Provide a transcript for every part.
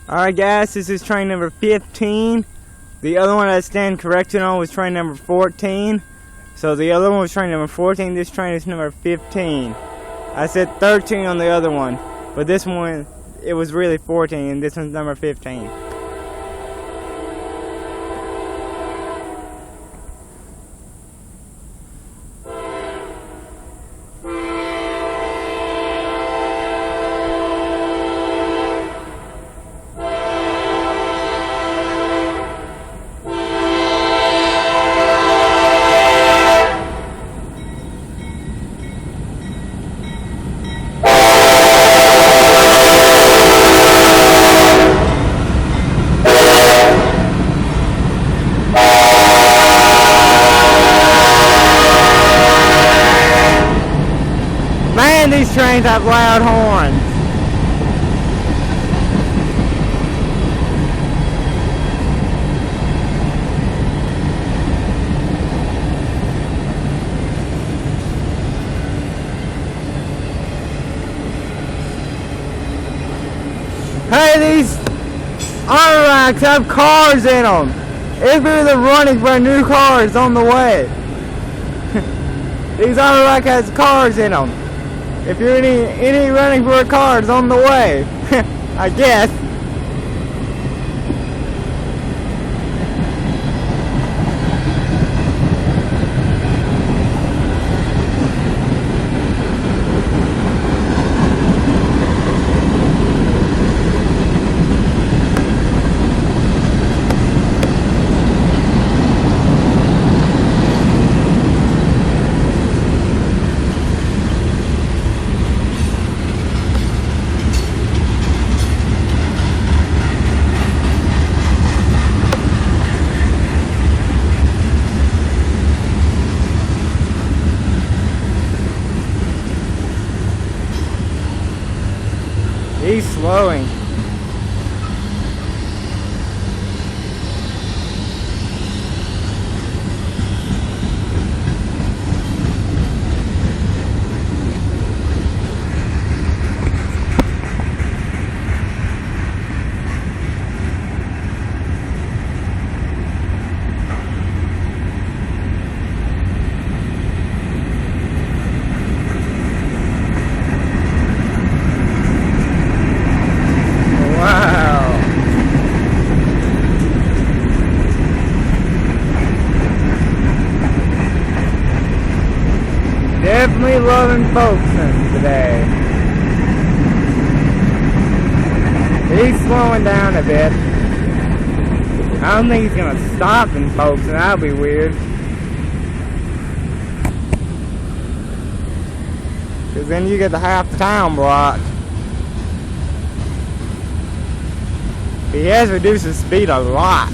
Alright guys, this is train number 15. The other one I stand corrected on was train number 14. So the other one was train number 14, this train is number 15. I said 13 on the other one, but this one, it was really 14, and this one's number 15. Man, these trains have loud horns. Hey, these auto racks have cars in them. If you're the running for new cars on the way. These auto racks has cars in them. If you're any running for cars on the way, I guess. He's slowing. Definitely loving Folkston today. He's slowing down a bit. I don't think he's gonna stop in Folkston. That'll be weird. Cause then you get the half the town blocked. He has reduced his speed a lot.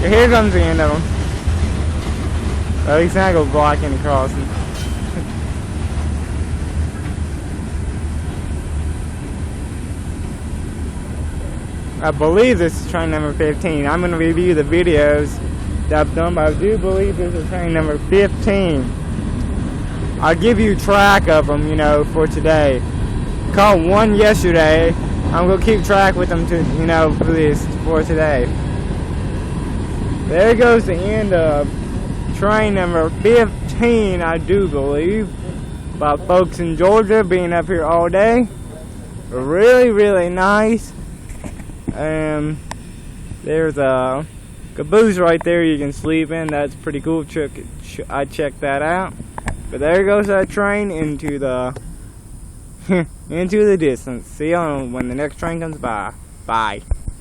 Here comes the end of them. At least not go block any crossing. I believe this is train number 15. I'm going to review the videos that I've done, but I do believe this is train number 15. I'll give you track of them, you know, for today. Caught one yesterday. I'm going to keep track with them to, you know, for today. There goes the end of train number 15, I do believe. By folks in Georgia being up here all day. Really, really nice. There's a caboose right there you can sleep in. That's pretty cool. I checked that out. But there goes that train into the into the distance. See you when the next train comes by. Bye.